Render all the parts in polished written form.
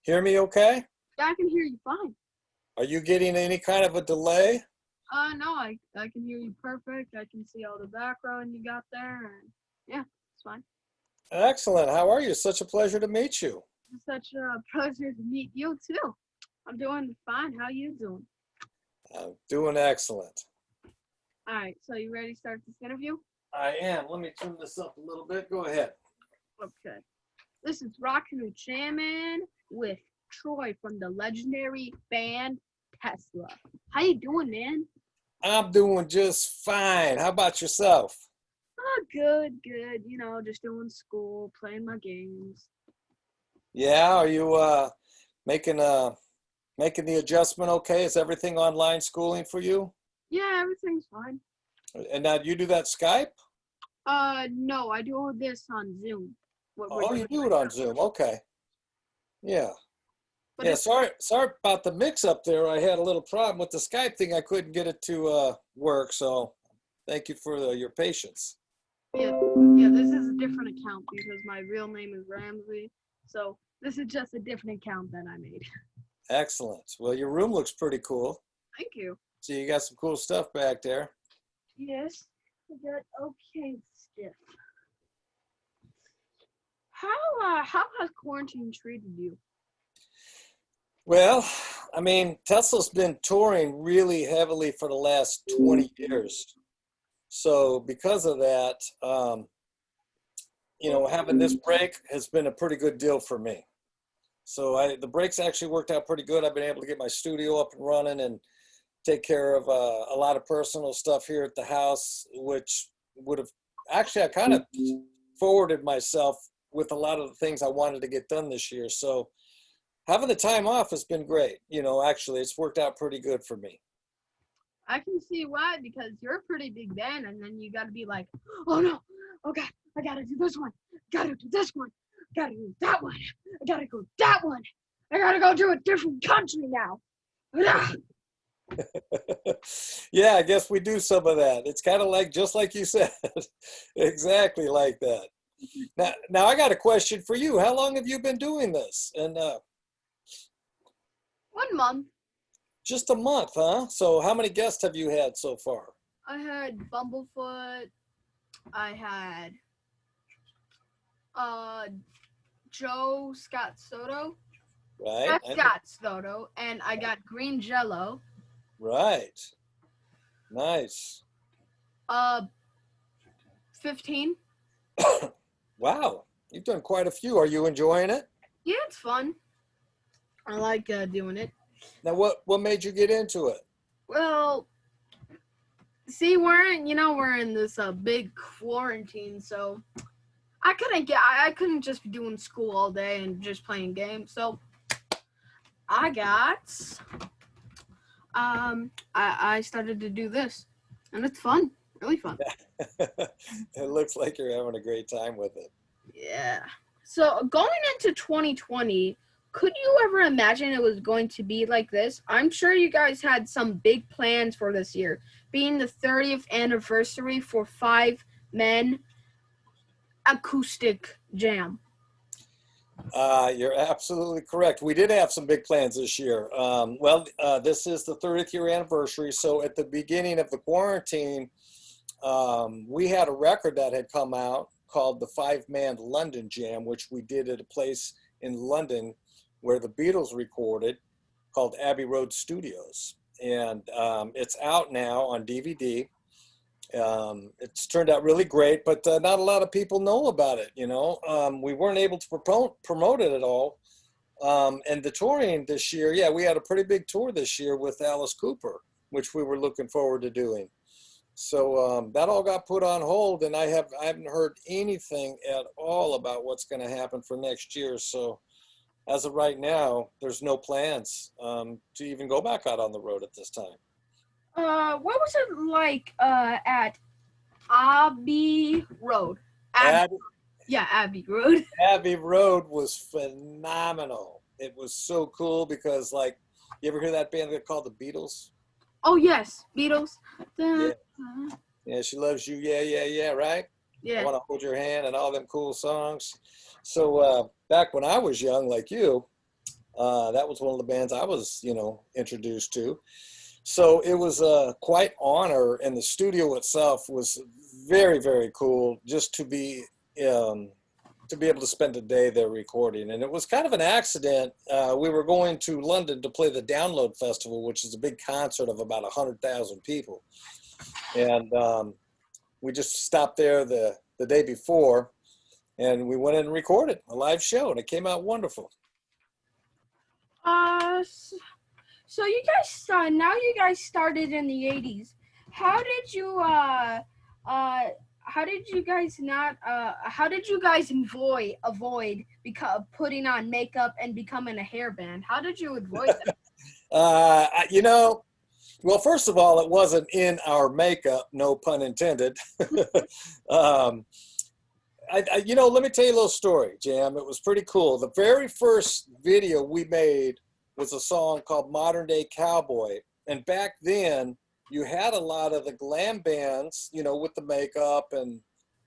hear me okay? Yeah, I can hear you fine. Are you getting any kind of a delay? No, I can hear you perfect. I can see all the background you got there, and yeah, it's fine. Excellent. How are you? Such a pleasure to meet you. It's such a pleasure to meet you too. I'm doing fine. How you doing? I'm doing excellent. All right, so you ready to start this interview? I am. Let me turn this up a little bit. Go ahead. Okay. This is Rockin' and Jammin' with Troy from the legendary band Tesla. How you doing, man? I'm doing just fine. How about yourself? Oh, good. You know, just doing school, playing my games. Yeah, are you making the adjustment okay? Is everything online schooling for you? Yeah, everything's fine. And now you do that Skype? No, I do this on Zoom. What we're Oh, you doing do right it on now. Zoom. Okay. Yeah. But Yeah, it's sorry about the mix up there. I had a little problem with the Skype thing. I couldn't get it to work, so thank you for your patience. yeah, this is a different account because my real name is Ramsey. So this is just a different account that I made. Excellent. Well, your room looks pretty cool. Thank you. So you got some cool stuff back there. Yes, I got okay stuff. How has quarantine treated you? Well, I mean, Tesla's been touring really heavily for the last 20 years. So because of that, having this break has been a pretty good deal for me. So the breaks actually worked out pretty good. I've been able to get my studio up and running and take care of a lot of personal stuff here at the house, which would have actually, I kind of forwarded myself with a lot of the things I wanted to get done this year. So having the time off has been great. Actually, it's worked out pretty good for me. I can see why, because you're a pretty big band, and then you got to be like, oh no, oh God, I got to do this one, got to do this one, got to do that one, I got to go that one, I got to go to a different country now. Yeah, I guess we do some of that. It's kind of like, just like you said, exactly like that. Now I got a question for you. How long have you been doing this? And 1 month. just a month, huh? So how many guests have you had so far? I had Bumblefoot. I had Joe Scott Soto. Right. Scott Soto, and I got Green Jello. Right. Nice. 15. Wow, you've done quite a few. Are you enjoying it? Yeah, it's fun. I like doing it. Now, what made you get into it? Well, see, we're in this big quarantine, so I couldn't just be doing school all day and just playing games. So I started to do this, and it's fun, really fun. It looks like you're having a great time with it. Yeah. So going into 2020, could you ever imagine it was going to be like this? I'm sure you guys had some big plans for this year, being the 30th anniversary for Five Men Acoustic Jam. You're absolutely correct. We did have some big plans this year. This is the 30th year anniversary. So at the beginning of the quarantine, we had a record that had come out called the Five-Man London Jam, which we did at a place in London where the Beatles recorded, called Abbey Road Studios. And it's out now on DVD. It's turned out really great, but not a lot of people know about it. We weren't able to promote it at all. And the touring this year, yeah, we had a pretty big tour this year with Alice Cooper, which we were looking forward to doing. So that all got put on hold, and I haven't heard anything at all about what's going to happen for next year. So as of right now, there's no plans to even go back out on the road at this time. What was it like at Abbey Road? Abbey Road. Abbey Road was phenomenal. It was so cool because, like, you ever hear that band called the Beatles? Oh yes, Beatles. Yeah. Yeah, She Loves You. Yeah, right? I Yeah. Want to Hold Your Hand, and all them cool songs. So back when I was young, like you, that was one of the bands I was, introduced to. So it was quite honor, and the studio itself was very, very cool just um, to be able to spend a day there recording. And it was kind of an accident. We were going to London to play the Download Festival, which is a big concert of about 100,000 people. And we just stopped there the day before, and we went in and recorded a live show, and it came out wonderful. So you guys now you guys started in the 80s. How did you how did you guys not how did you guys avoid putting on makeup and becoming a hair band? How did you avoid that? You know, well, first of all, it wasn't in our makeup, no pun intended. um, Let me tell you a little story, Jam. It was pretty cool. The very first video we made was a song called Modern Day Cowboy. And back then, you had a lot of the glam bands, with the makeup, and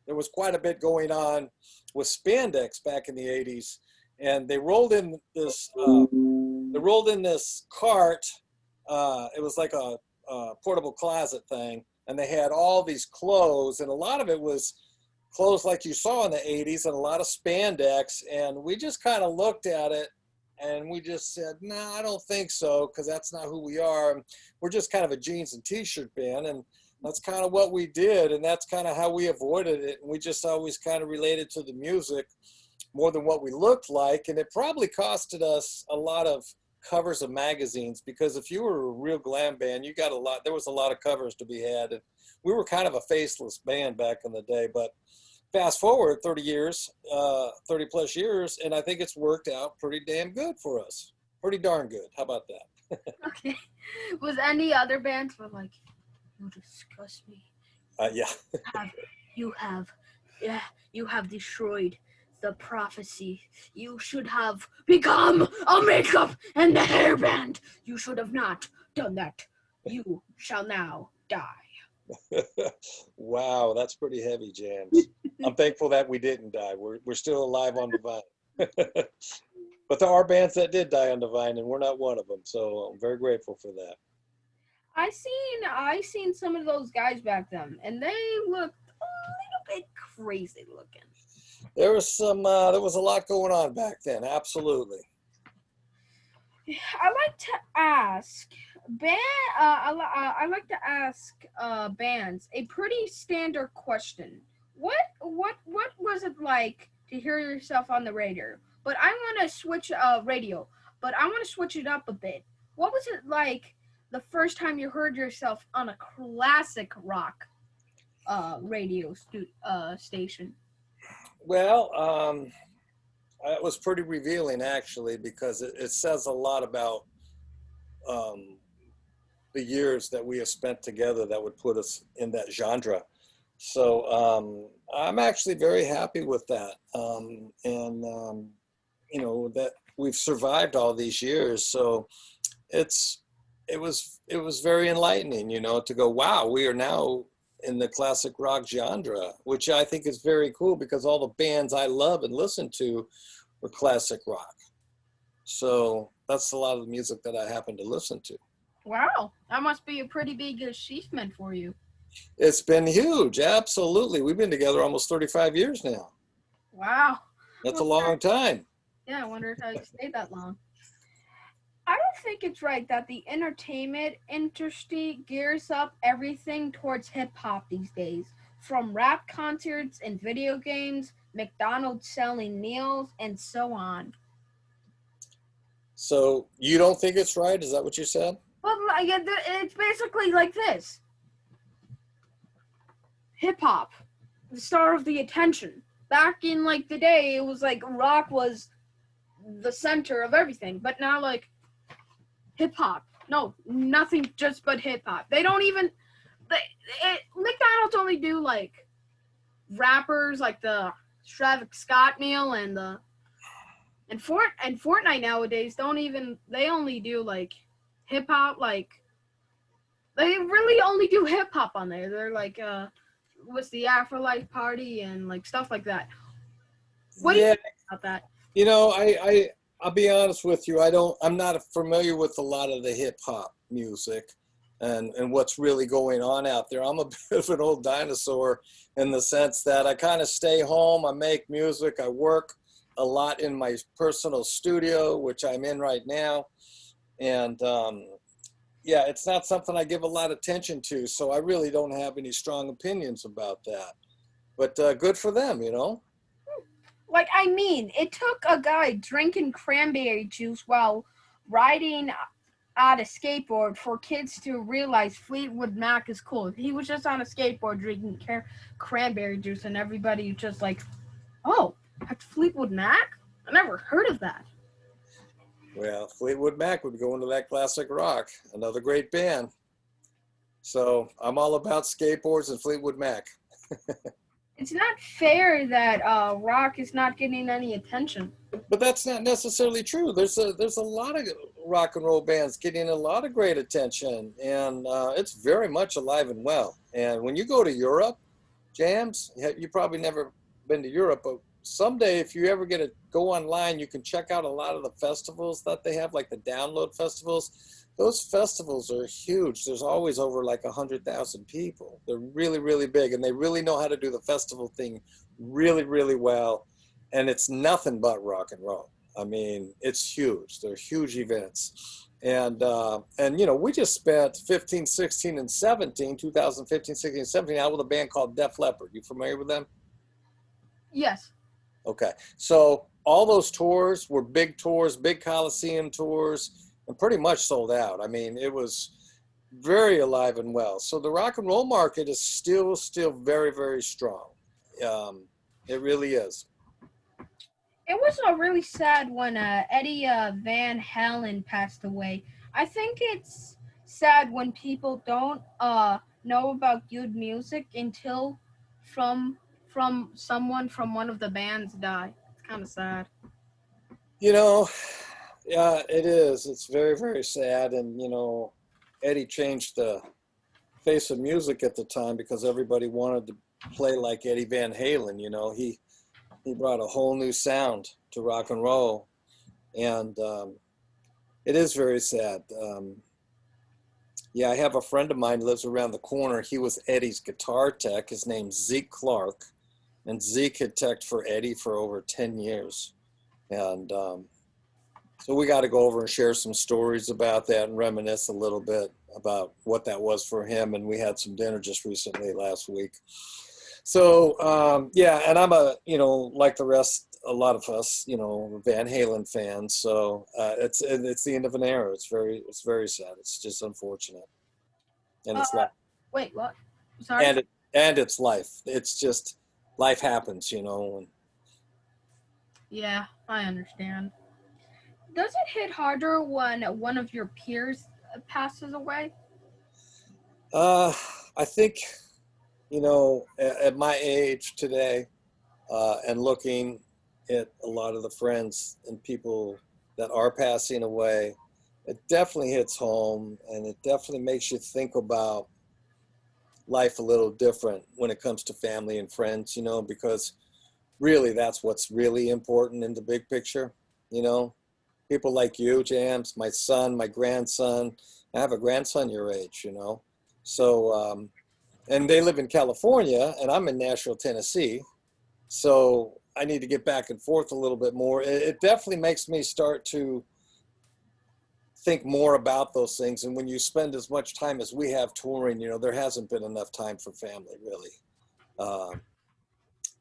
there was quite a bit going on with spandex back in the 80s. And they rolled in this cart. It was like a portable closet thing, and they had all these clothes, and a lot of it was clothes like you saw in the 80s, and a lot of spandex. And we just kind of looked at it, and we just said, no, I don't think so, because that's not who we are. We're just kind of a jeans and t-shirt band, and that's kind of what we did, and that's kind of how we avoided it. And we just always kind of related to the music more than what we looked like. And it probably costed us a lot of covers of magazines, because if you were a real glam band, there was a lot of covers to be had. And we were kind of a faceless band back in the day. But fast forward 30 plus years, and I think it's worked out pretty damn good for us. Pretty darn good. How about that? Okay. Was any other bands were like, you disgust me? Yeah. You have destroyed the prophecy. You should have become a makeup and a hairband. You should have not done that. You shall now die. Wow, that's pretty heavy, James. I'm thankful that we didn't die. We're still alive on the vine. But there are bands that did die on the vine, and we're not one of them. So I'm very grateful for that. I seen some of those guys back then, and they looked a little bit crazy looking. There was a lot going on back then. Absolutely. I like to ask bands a pretty standard question. What was it like to hear yourself on the radio? But I want to switch but I want to switch it up a bit. What was it like the first time you heard yourself on a classic rock radio station? Well, it was pretty revealing, actually, because it says a lot about the years that we have spent together that would put us in that genre. So I'm actually very happy with that. That we've survived all these years. So it was very enlightening, to go, wow, we are now in the classic rock genre, which I think is very cool, because all the bands I love and listen to were classic rock. So that's a lot of the music that I happen to listen to. Wow, that must be a pretty big achievement for you. It's been huge. Absolutely. We've been together almost 35 years now. Wow. That's a long time. Yeah, I wonder how you stayed that long. I don't think it's right that the entertainment industry gears up everything towards hip-hop these days. From rap concerts and video games, McDonald's selling meals, and so on. So you don't think it's right? Is that what you said? Well, it's basically like this. Hip-hop, the star of the attention. Back in, the day, it was like rock was the center of everything. But now, hip-hop. No, nothing just but hip-hop. They don't even... McDonald's only do, rappers, like the Travis Scott meal and Fortnite nowadays they only do, hip-hop, they really only do hip-hop on there. They're, was the Afterlife Party and like stuff like that. What do you Yeah, think about that? you know, I'll be honest with you. I'm not familiar with a lot of the hip hop music and what's really going on out there. I'm a bit of an old dinosaur in the sense that I kind of stay home, I make music, I work a lot in my personal studio, which I'm in right now. And yeah, it's not something I give a lot of attention to. So I really don't have any strong opinions about that. But good for them, you know? Like, I mean, it took a guy drinking cranberry juice while riding on a skateboard for kids to realize Fleetwood Mac is cool. He was just on a skateboard drinking cranberry juice, and everybody just like, oh, that's Fleetwood Mac? I never heard of that. Well, Fleetwood Mac would go into that classic rock, another great band. So I'm all about skateboards and Fleetwood Mac. It's not fair that rock is not getting any attention. But that's not necessarily true. There's a lot of rock and roll bands getting a lot of great attention, and it's very much alive and well. And when you go to Europe, Jams, you probably never been to Europe, but someday if you ever get to go online, you can check out a lot of the festivals that they have, like the download festivals. Those festivals are huge. There's always over like 100,000 people. They're really, really big, and they really know how to do the festival thing really, really well. And it's nothing but rock and roll. I mean, it's huge. They're huge events. And you know, we just spent 15, 16, and 17, 2015, 16, and 17 out with a band called Def Leppard. You familiar with them? Yes. Okay. So all those tours were big tours, big Coliseum tours, and pretty much sold out. I mean, it was very alive and well. So the rock and roll market is still very, very strong. It really is. It was really sad when Eddie Van Halen passed away. I think it's sad when people don't know about good music until from someone from one of the bands die. It's kind of sad. You know, yeah, it is. It's very, very sad. And, you know, Eddie changed the face of music at the time because everybody wanted to play like Eddie Van Halen. You know, he brought a whole new sound to rock and roll. And it is very sad. Yeah, I have a friend of mine who lives around the corner. He was Eddie's guitar tech. His name's Zeke Clark. And Zeke had teched for Eddie for over 10 years. And so we got to go over and share some stories about that and reminisce a little bit about what that was for him. And we had some dinner just recently last week. So yeah, and I'm you know, like the rest, a lot of us, you know, Van Halen fans. So it's the end of an era. It's very sad. It's just unfortunate, and it's life. Wait, what? Sorry. And it's life. It's just life happens, you know. And Yeah, I understand. Does it hit harder when one of your peers passes away? I think, you know, at my age today, and looking at a lot of the friends and people that are passing away, it definitely hits home, and it definitely makes you think about life a little different when it comes to family and friends, you know, because really that's what's really important in the big picture, you know. People like you, Jams, my son, my grandson. I have a grandson your age, you know. So, and they live in California, and I'm in Nashville, Tennessee. So I need to get back and forth a little bit more. It definitely makes me start to think more about those things. And when you spend as much time as we have touring, you know, there hasn't been enough time for family, really.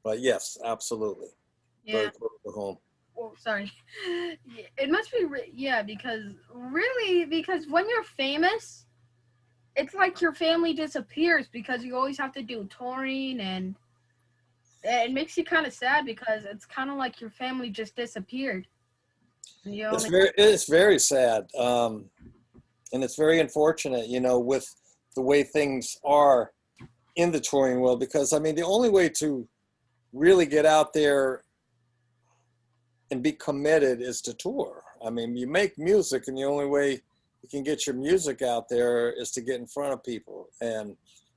But yes, absolutely. Very Yeah. close to home. Oh, sorry. It must be yeah, because when you're famous, it's like your family disappears because you always have to do touring, and it makes you kind of sad because it's kind of like your family just disappeared. You only It's very sad, and it's very unfortunate, you know, with the way things are in the touring world. Because I mean, the only way to really get out there and be committed is to tour. I mean, you make music, and the only way you can get your music out there is to get in front of people. And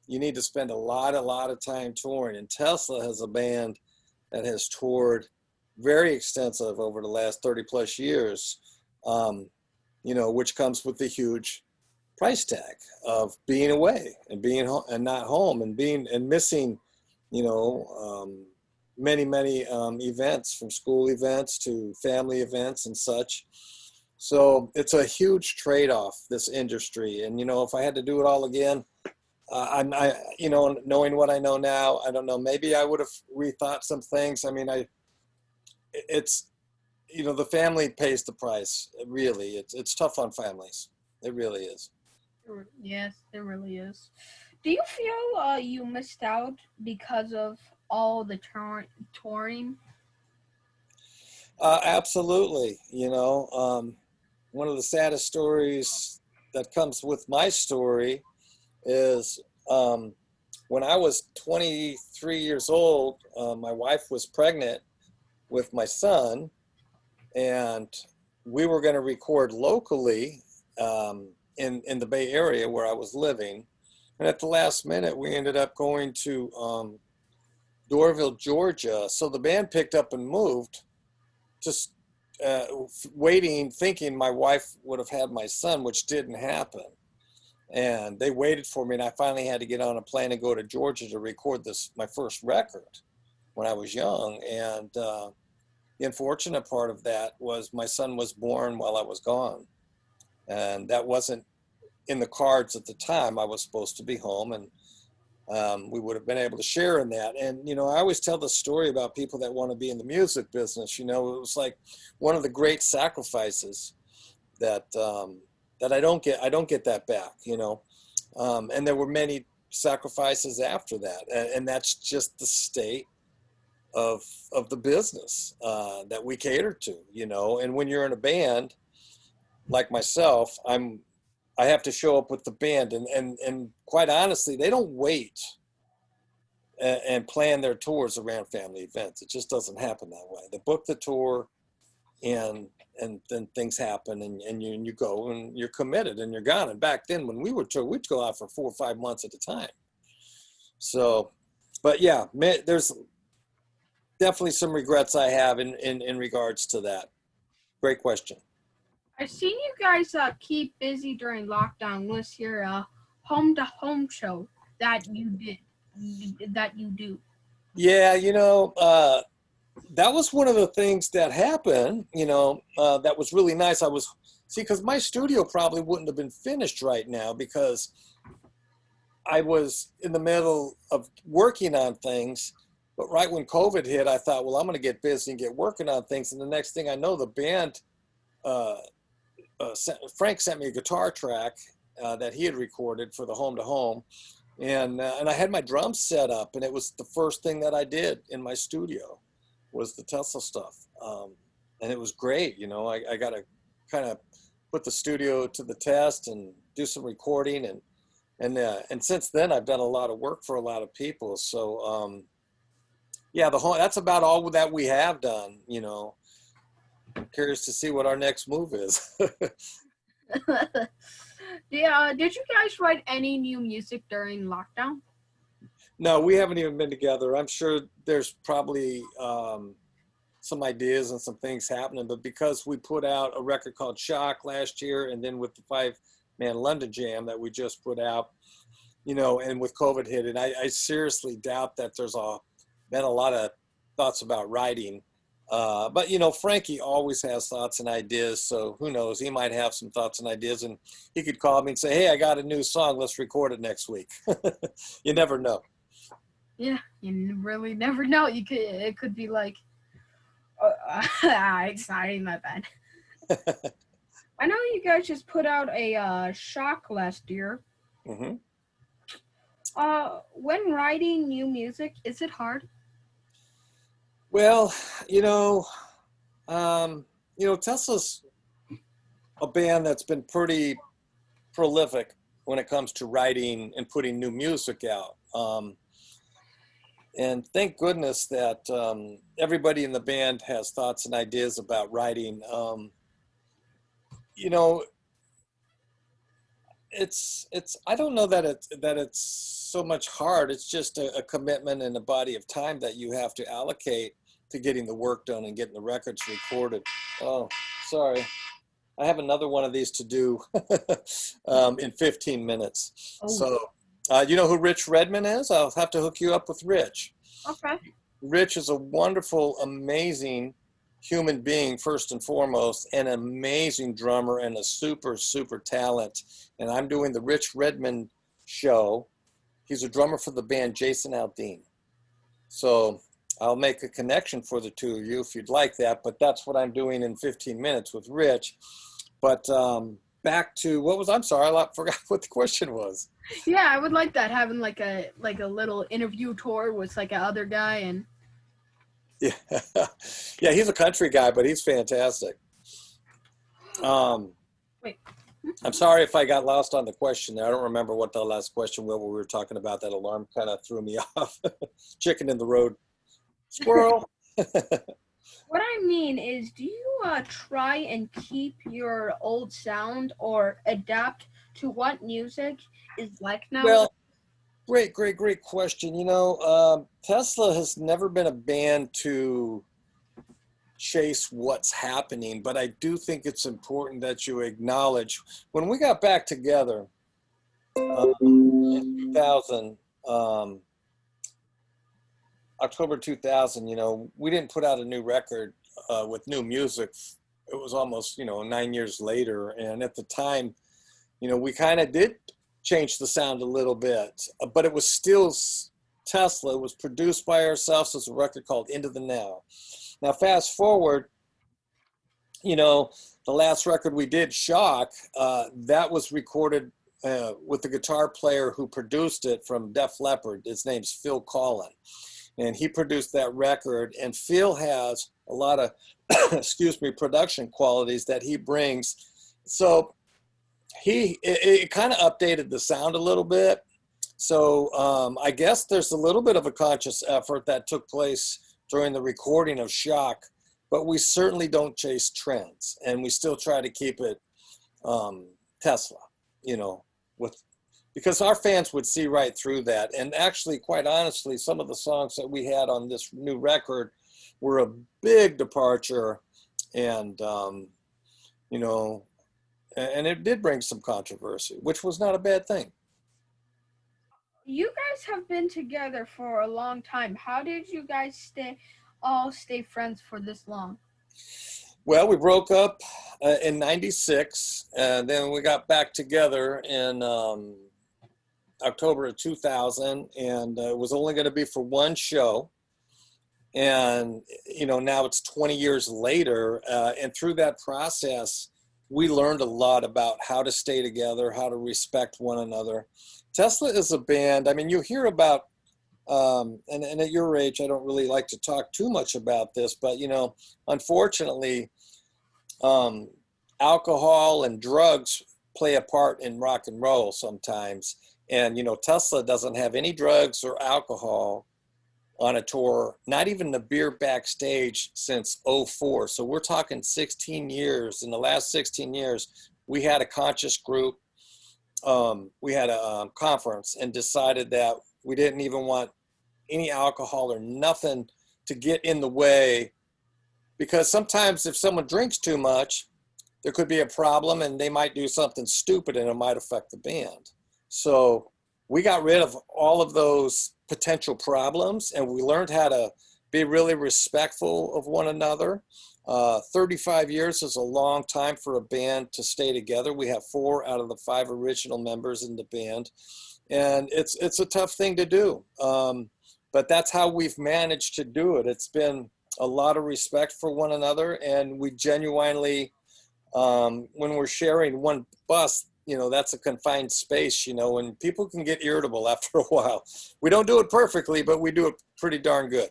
you need to spend a lot of time touring. And Tesla has a band that has toured very extensive over the last 30 plus years, which comes with the huge price tag of being away and being and not home and missing, many events, from school events to family events and such. So it's a huge trade-off, this industry. And if I had to do it all again, knowing what I know now, I don't know, maybe I would have rethought some things. I mean, it's the family pays the price. It's tough on families. It really is. Yes, it really is. Do you feel you missed out because of all the touring? Absolutely. One of the saddest stories that comes with my story is when I was 23 years old, my wife was pregnant with my son, and we were going to record locally in the Bay Area where I was living. And at the last minute, we ended up going to Dorville, Georgia. So the band picked up and moved, just waiting, thinking my wife would have had my son, which didn't happen. And they waited for me, and I finally had to get on a plane and go to Georgia to record my first record when I was young. And the unfortunate part of that was my son was born while I was gone. And that wasn't in the cards at the time. I was supposed to be home, and we would have been able to share in that. And, I always tell the story about people that want to be in the music business. It was like one of the great sacrifices that I don't get that back, and there were many sacrifices after that. And that's just the state of the business that we cater to, and when you're in a band like myself, I have to show up with the band, and quite honestly, they don't wait and plan their tours around family events. It just doesn't happen that way. They book the tour, and then things happen, and you go, and you're committed, and you're gone. And back then, when we would tour, we'd go out for 4 or 5 months at a time. So, but yeah, there's definitely some regrets I have in regards to that. Great question. I've seen you guys keep busy during lockdown with your home-to-home show that you do. Yeah, that was one of the things that happened, that was really nice. because my studio probably wouldn't have been finished right now, because I was in the middle of working on things. But right when COVID hit, I thought, well, I'm going to get busy and get working on things. And the next thing I know, the band, Frank sent me a guitar track that he had recorded for the home to home, and I had my drums set up, and it was the first thing that I did in my studio was the Tesla stuff, and it was great. I got to kind of put the studio to the test and do some recording, and since then I've done a lot of work for a lot of people. So yeah, that's about all that we have done. I'm curious to see what our next move is. Yeah, did you guys write any new music during lockdown? No, we haven't even been together. I'm sure there's probably some ideas and some things happening, but because we put out a record called Shock last year, and then with the 5-man London Jam that we just put out, and with COVID hit, and I seriously doubt that there's been a lot of thoughts about writing. But Frankie always has thoughts and ideas, so who knows, he might have some thoughts and ideas, and he could call me and say, hey, I got a new song, let's record it next week. You never know. Yeah, you really never know. It could be like, sorry, my bad. I know you guys just put out a Shock last year. Mm-hmm. When writing new music, is it hard? Well, Tesla's a band that's been pretty prolific when it comes to writing and putting new music out. And thank goodness that everybody in the band has thoughts and ideas about writing. I don't know that it's so much hard. It's just a commitment and a body of time that you have to allocate to getting the work done and getting the records recorded. Oh, sorry. I have another one of these to do in 15 minutes. Oh, So, you know who Rich Redmond is? I'll have to hook you up with Rich. okay. Rich is a wonderful, amazing human being, first and foremost, an amazing drummer and a super, super talent. And I'm doing the Rich Redmond show. He's a drummer for the band Jason Aldean. So I'll make a connection for the two of you if you'd like that, but that's what I'm doing in 15 minutes with Rich. But back to I'm sorry, I forgot what the question was. Yeah, I would like that, having like a little interview tour with like a other guy. And Yeah, yeah, he's a country guy, but he's fantastic. wait. I'm sorry if I got lost on the question there. I don't remember what the last question was. We were talking about that alarm kind of threw me off. Chicken in the road. Squirrel. What I mean is, do you try and keep your old sound or adapt to what music is like now? Well, great question. You know, Tesla has never been a band to chase what's happening, but I do think it's important that you acknowledge when we got back together in 2000, October 2000, you know, we didn't put out a new record with new music. It was almost, 9 years later. And at the time, we kind of did change the sound a little bit, but it was still Tesla. It was produced by ourselves as a record called Into the Now. Now, fast forward, the last record we did, Shock, that was recorded with the guitar player who produced it from Def Leppard. His name's Phil Collin. And he produced that record. And Phil has a lot of, production qualities that he brings. So it kind of updated the sound a little bit. So I guess there's a little bit of a conscious effort that took place during the recording of Shock, but we certainly don't chase trends, and we still try to keep it Tesla, because our fans would see right through that. And actually, quite honestly, some of the songs that we had on this new record were a big departure, and and it did bring some controversy, which was not a bad thing. You guys have been together for a long time. How did you guys stay friends for this long? Well, we broke up in '96, and then we got back together in October of 2000, and it was only going to be for one show. And, now it's 20 years later, and through that process, we learned a lot about how to stay together, how to respect one another. Tesla is a band, I mean, you hear about, and at your age, I don't really like to talk too much about this, but, unfortunately, alcohol and drugs play a part in rock and roll sometimes. And, Tesla doesn't have any drugs or alcohol on a tour, not even the beer backstage since '04. So we're talking 16 years. In the last 16 years, we had a conscious group. We had a conference and decided that we didn't even want any alcohol or nothing to get in the way, because sometimes if someone drinks too much, there could be a problem and they might do something stupid and it might affect the band. So we got rid of all of those potential problems, and we learned how to be really respectful of one another. 35 years is a long time for a band to stay together. We have 4 out of the 5 original members in the band, and it's a tough thing to do. But that's how we've managed to do it. It's been a lot of respect for one another, and we genuinely, when we're sharing one bus, that's a confined space, and people can get irritable after a while. We don't do it perfectly, but we do it pretty darn good.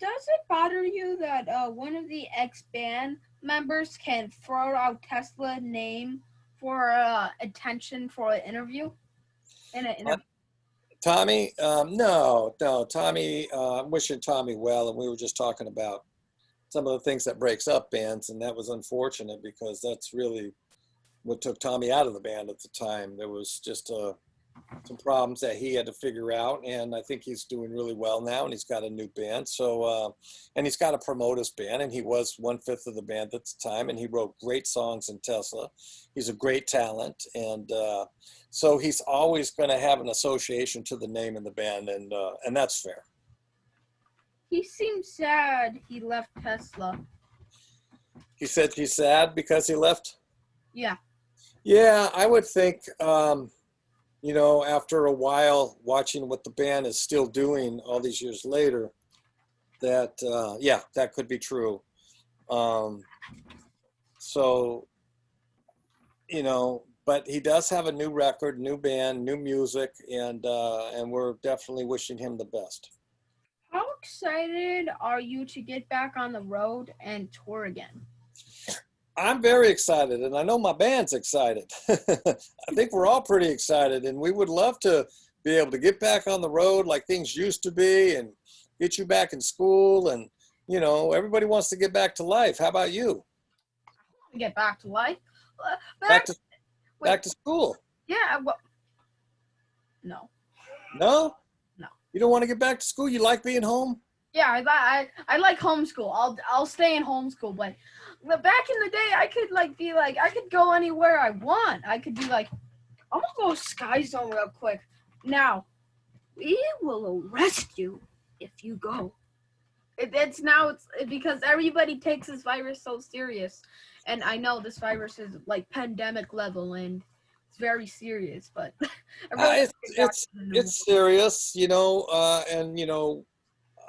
Does it bother you that one of the ex-band members can throw out Tesla name for attention for an interview? Tommy? No, Tommy, I'm wishing Tommy well, and we were just talking about some of the things that breaks up bands, and that was unfortunate because that's really what took Tommy out of the band at the time. There was just some problems that he had to figure out, and I think he's doing really well now, and he's got a new band. So, and he's got to promote his band, and he was 1/5 of the band at the time, and he wrote great songs in Tesla. He's a great talent, and so he's always going to have an association to the name in the band, and that's fair. He seems sad he left Tesla. He said he's sad because he left? Yeah. Yeah, I would think, you know, after a while watching what the band is still doing all these years later, that, yeah, that could be true. So, you know, but he does have a new record, new band, new music, and we're definitely wishing him the best. How excited are you to get back on the road and tour again? I'm very excited, and I know my band's excited. I think we're all pretty excited, and we would love to be able to get back on the road like things used to be and get you back in school. And, you know, everybody wants to get back to life. How about you? Get back to life? Back to school. Yeah. Well, no. No? No. You don't want to get back to school? You like being home? Yeah, I like homeschool. I'll stay in homeschool, but back in the day, I could I could go anywhere I want. I could be like, I'm gonna go Sky Zone real quick. Now, we will arrest you if you go. It's because everybody takes this virus so serious, and I know this virus is like pandemic level and it's very serious, but it's serious, you know, and you know,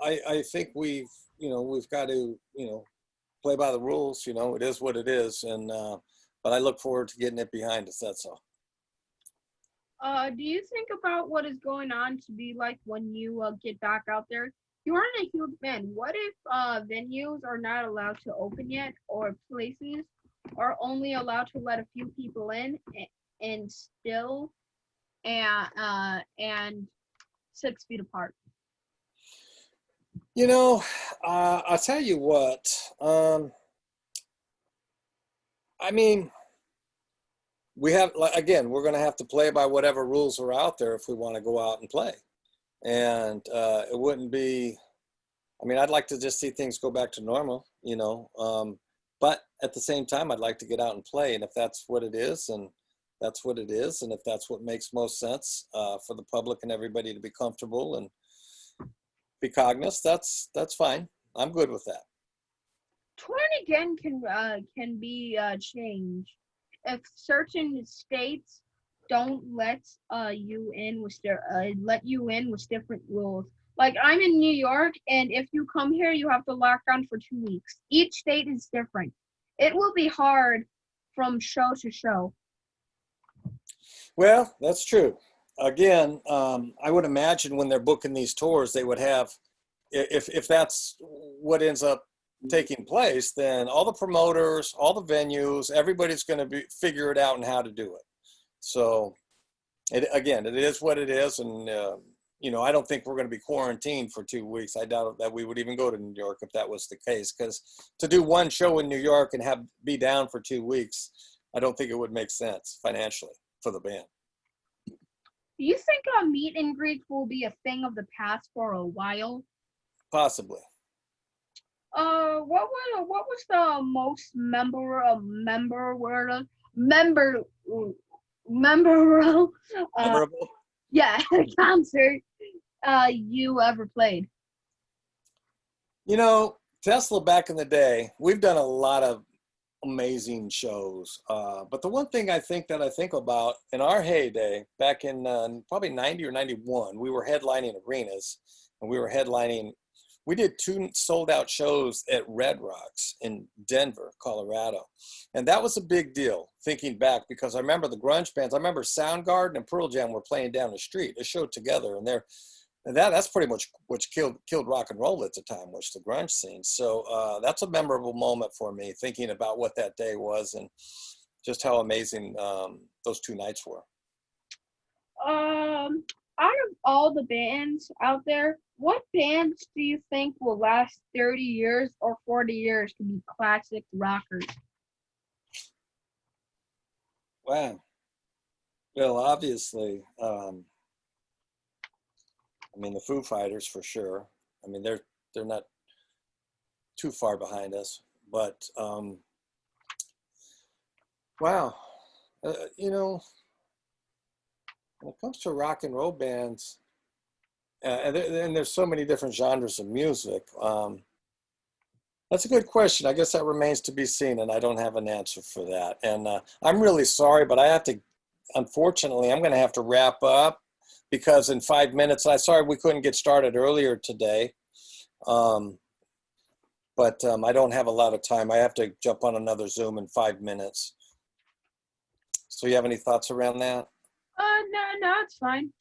I think we've got to, you know, play by the rules. You know, it is what it is, and but I look forward to getting it behind us. That's all. Do you think about what is going on to be like when you get back out there? You aren't a huge fan. What if venues are not allowed to open yet, or places are only allowed to let a few people in, and still and 6 feet apart? You know, I'll tell you what. I mean, we have, again, we're going to have to play by whatever rules are out there if we want to go out and play. And it wouldn't be, I mean, I'd like to just see things go back to normal, you know. But at the same time, I'd like to get out and play. And if that's what it is, and that's what it is, and if that's what makes most sense for the public and everybody to be comfortable and be cognizant, that's fine. I'm good with that. Touring again can be changed if certain states don't let you in with different rules. Like, I'm in New York, and if you come here, you have to lock down for 2 weeks. Each state is different. It will be hard from show to show. Well, that's true. Again, I would imagine when they're booking these tours, they would have, if that's what ends up taking place, then all the promoters, all the venues, everybody's going to figure it out and how to do it. So, it is what it is, and you know, I don't think we're going to be quarantined for 2 weeks. I doubt that we would even go to New York if that was the case, because to do one show in New York and be down for 2 weeks, I don't think it would make sense financially for the band. Do you think meet and greets will be a thing of the past for a while? Possibly. What was the most memorable concert you ever played? You know, Tesla back in the day, we've done a lot of amazing shows. But the one thing I think about in our heyday, back in probably 90 or 91, we were headlining arenas, and we did 2 sold out shows at Red Rocks in Denver, Colorado. And that was a big deal, thinking back, because I remember the grunge bands. I remember Soundgarden and Pearl Jam were playing down the street, a show together, and that's pretty much what killed rock and roll at the time, was the grunge scene. So that's a memorable moment for me, thinking about what that day was and just how amazing those 2 nights were. Out of all the bands out there, what bands do you think will last 30 years or 40 years to be classic rockers? Wow. Well, obviously, I mean, the Foo Fighters for sure. I mean, they're not too far behind us, but wow. You know, when it comes to rock and roll bands, and there's so many different genres of music. That's a good question. I guess that remains to be seen, and I don't have an answer for that. And I'm really sorry, but I have to, unfortunately, I'm going to have to wrap up because in 5 minutes, I'm sorry we couldn't get started earlier today, um, but I don't have a lot of time. I have to jump on another Zoom in 5 minutes. So you have any thoughts around that? No, it's fine.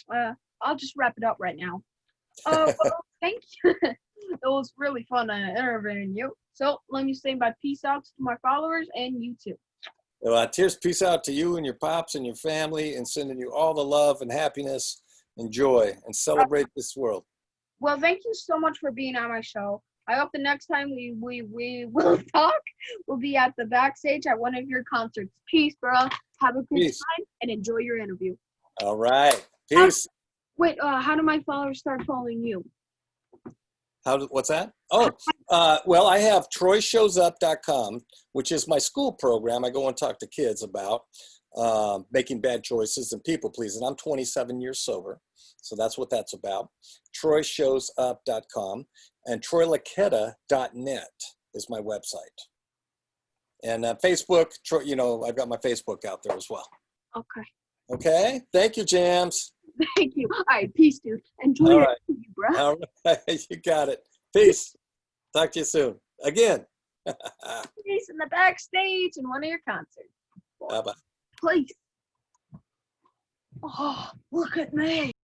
I'll just wrap it up right now. Well, thank you. It was really fun interviewing you. So let me say my peace out to my followers and you too. Well, cheers, peace out to you and your pops and your family, and sending you all the love and happiness and joy, and celebrate this world. Well, thank you so much for being on my show. I hope the next time we will talk, we'll be at the backstage at one of your concerts. Peace, bro. Have a good Peace. time and enjoy your interview. All right. Peace. Wait, how do my followers start following you? What's that? Oh, well, I have troyshowsup.com, which is my school program. I go and talk to kids about making bad choices and people pleasing. I'm 27 years sober, so that's what that's about. troyshowsup.com, and troylucketta.net is my website. And Facebook, I've got my Facebook out there as well. Okay. Okay. Thank you, Jams. Thank you. All right, peace, dude. Enjoy All your right. interview, bro. All right. You got it. Peace. Talk to you soon. Again. Peace in the backstage in one of your concerts. Bye-bye. Please. Oh, look at me.